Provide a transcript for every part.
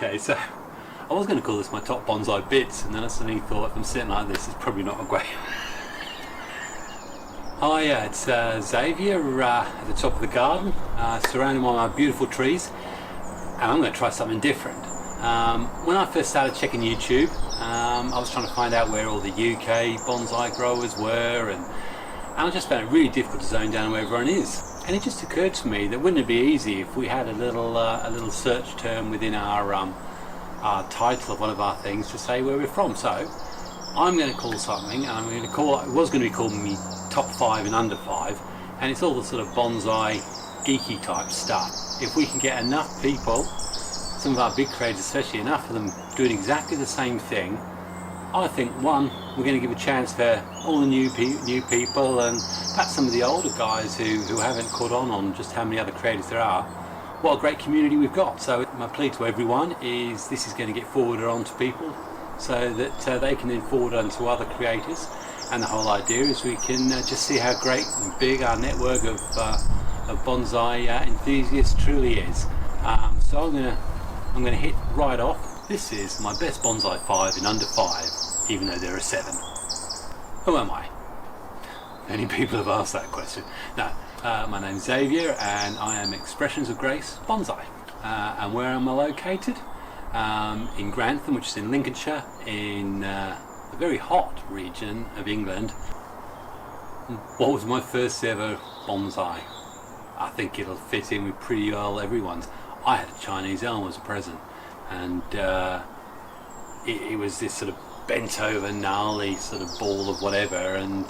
Okay, so I was going to call this my top bonsai bits, and then I suddenly thought if I'm sitting like this, it's probably not a great. Hi, it's Xavier at the top of the garden, surrounded by my beautiful trees, and I'm going to try something different. When I first started checking YouTube, I was trying to find out where all the UK bonsai growers were, and I just found it really difficult to zone down where everyone is. And it just occurred to me that wouldn't it be easy if we had a little search term within our title of one of our things to say where we're from. So I'm going to call something, and I'm going to call it was going to be called me top 5 and under 5, and it's all the sort of bonsai geeky type stuff. If we can get enough people, some of our big creators especially, enough of them doing exactly the same thing, I think one, we're going to give a chance for all the new people, and perhaps some of the older guys who haven't caught on just how many other creators there are. What a great community we've got. So my plea to everyone is this is going to get forwarded on to people so that they can then forward on to other creators, and the whole idea is we can just see how great and big our network of bonsai enthusiasts truly is. So I'm going to hit right off. This is my best bonsai 5 in under 5, even though there are 7. Who am I? Many people have asked that question. No, my name's Xavier, and I am Expressions of Grace Bonsai. And where am I located? In Grantham, which is in Lincolnshire, in a very hot region of England. What was my first ever bonsai? I think it'll fit in with pretty well everyone's. I had a Chinese elm as a present, and it was this sort of bent over gnarly sort of ball of whatever, and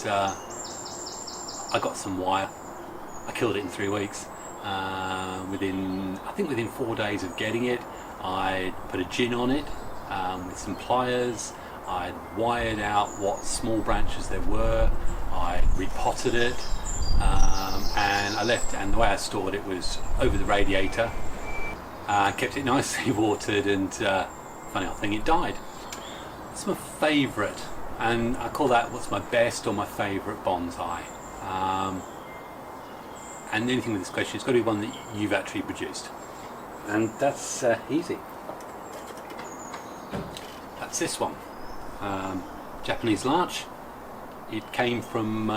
I got some wire. I killed it in 3 weeks. Within 4 days of getting it, I put a gin on it with some pliers. I wired out what small branches there were. I repotted it, and I left. And the way I stored it was over the radiator. Kept it nicely watered, and funny old thing, it died. It's my favourite, and I call that what's my best or my favourite bonsai. And the only thing with this question, it's got to be one that you've actually produced, and that's easy. That's this one, Japanese larch. It came from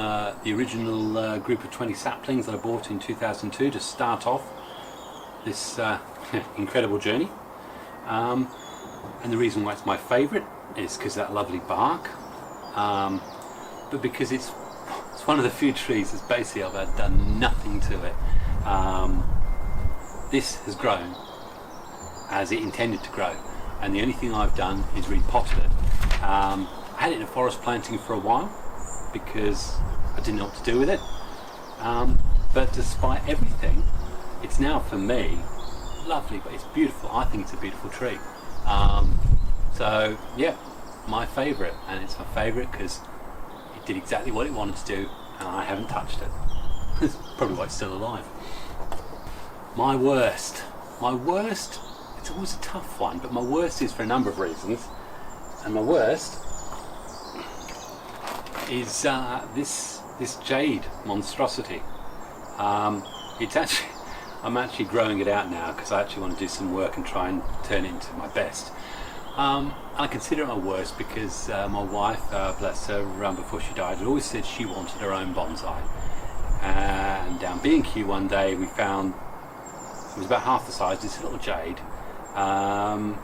the original group of 20 saplings that I bought in 2002 to start off this incredible journey. And the reason why it's my favourite is because that lovely bark, but because it's one of the few trees that's basically I've done nothing to it. This has grown as it intended to grow, and the only thing I've done is repotted it. I had it in a forest planting for a while because I didn't know what to do with it, but despite everything, it's now for me lovely, but it's beautiful. I think it's a beautiful tree. So yeah, my favourite, and it's my favourite because it did exactly what it wanted to do, and I haven't touched it. That's probably why it's still alive. My worst, it's always a tough one, but my worst is for a number of reasons, and my worst is this jade monstrosity. It's actually, I'm actually growing it out now because I actually want to do some work and try and turn it into my best. I consider it my worst because my wife, bless her, before she died, had always said she wanted her own bonsai. And down B&Q one day we found it was about half the size, this little jade. And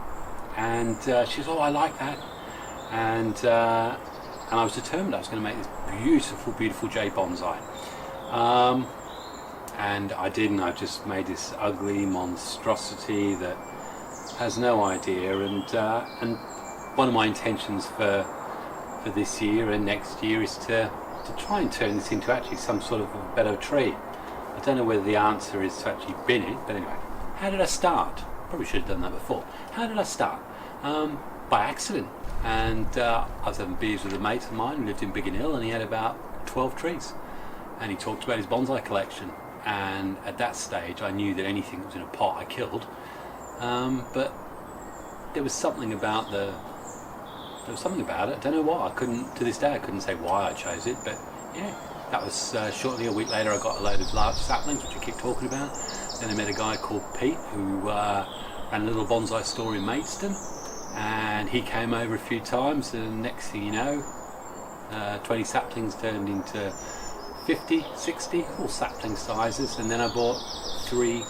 she was, oh, I like that. And I was determined I was going to make this beautiful, beautiful jade bonsai. And I didn't. I just made this ugly monstrosity that has no idea. And one of my intentions for this year and next year is to try and turn this into actually some sort of a better tree. I don't know whether the answer is to actually bin it, but anyway. How did I start? Probably should have done that before. How did I start? By accident. And I was having beers with a mate of mine who lived in Biggin Hill, and he had about 12 trees. And he talked about his bonsai collection. And at that stage I knew that anything that was in a pot I killed. But there was something about it. I don't know why. To this day I couldn't say why I chose it, but yeah, that was shortly a week later I got a load of large saplings which I keep talking about. Then I met a guy called Pete who ran a little bonsai store in Maidstone, and he came over a few times, and next thing you know, 20 saplings turned into 50, 60, all sapling sizes, and then I bought 3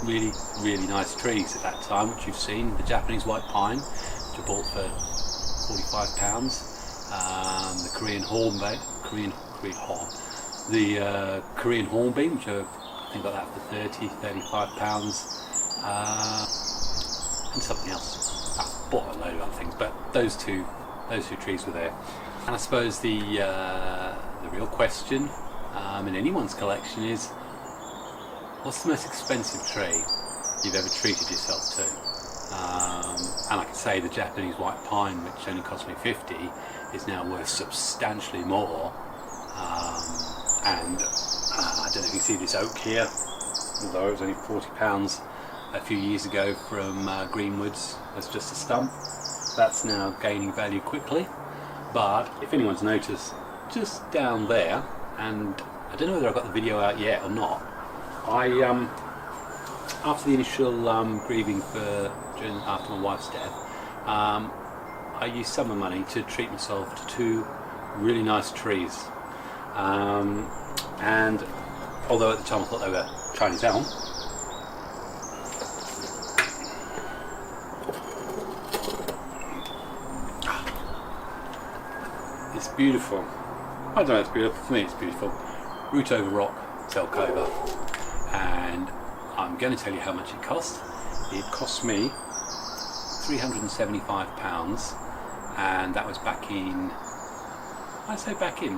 really nice trees at that time, which you've seen. The Japanese white pine, which I bought for £45, the Korean hornbeam, the Korean hornbeam, which I think got that for £35, and something else. I bought a load of other things, but those two trees were there. And I suppose the real question in anyone's collection is, what's the most expensive tree you've ever treated yourself to? And I can say the Japanese white pine, which only cost me 50, is now worth substantially more. And I don't know if you see this oak here, although it was only £40 a few years ago from Greenwoods as just a stump. That's now gaining value quickly. But if anyone's noticed, just down there, and I don't know whether I've got the video out yet or not, I after the initial grieving after my wife's death, I used summer money to treat myself to 2 really nice trees, and although at the time I thought they were Chinese elm, it's beautiful. I don't know, it's beautiful. For me it's beautiful. Root over rock, Zelkova. And I'm going to tell you how much it cost. It cost me £375, and that was back in, my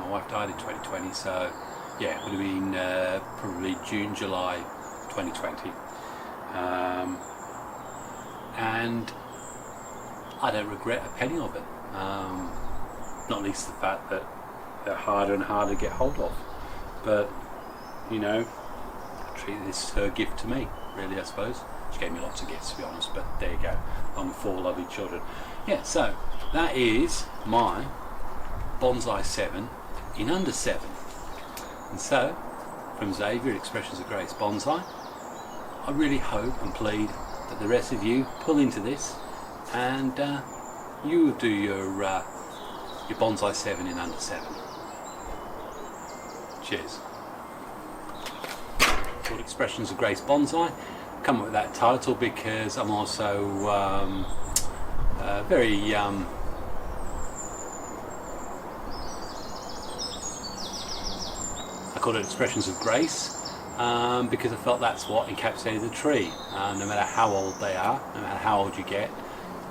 wife died in 2020, so yeah, it would have been probably June, July 2020. And I don't regret a penny of it. Not least the fact that they're harder and harder to get hold of. But, you know, I treat this her gift to me, really, I suppose. She gave me lots of gifts, to be honest, but there you go. I'm 4 lovely children. Yeah, so that is my Bonsai 7 in under 7. And so, from Xavier, Expressions of Grace Bonsai, I really hope and plead that the rest of you pull into this and you do your Bonsai 7 in under 7. Cheers. Called Expressions of Grace Bonsai. Come up with that title because I'm also very I called it Expressions of Grace because I felt that's what encapsulated the tree. No matter how old they are, no matter how old you get,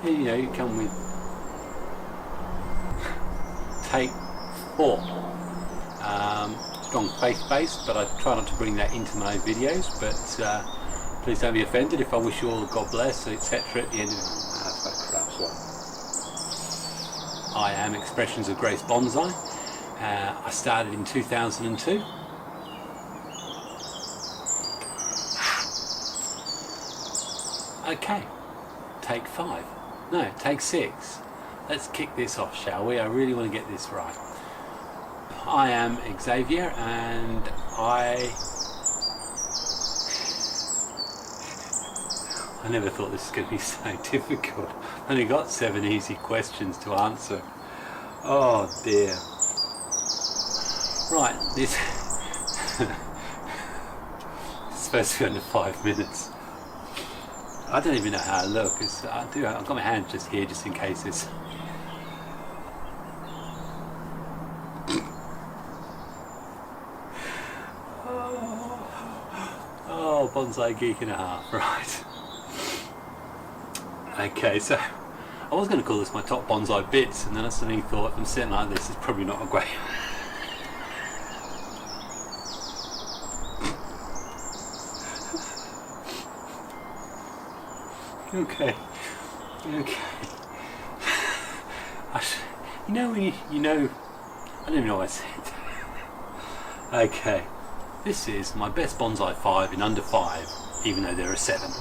you know, you come with take 4. Strong faith-based, but I try not to bring that into my videos, but please don't be offended if I wish you all God bless, etc. at the end of that's that crap one. I am Expressions of Grace Bonsai. I started in 2002. Okay, take 5. No, take 6. Let's kick this off, shall we? I really want to get this right. I am Xavier, and I never thought this was going to be so difficult. I only got 7 easy questions to answer. Oh dear. Right, this it's supposed to be under 5 minutes. I don't even know how I look. I've got my hand just here just in case it's... Oh, bonsai geek and a half, right. Okay, so I was going to call this my top bonsai bits, and then I suddenly thought, if I'm sitting like this, it's probably not a great... Okay. You know when you know, I don't even know what I said. Okay, this is my best bonsai 5 in under 5, even though there are 7.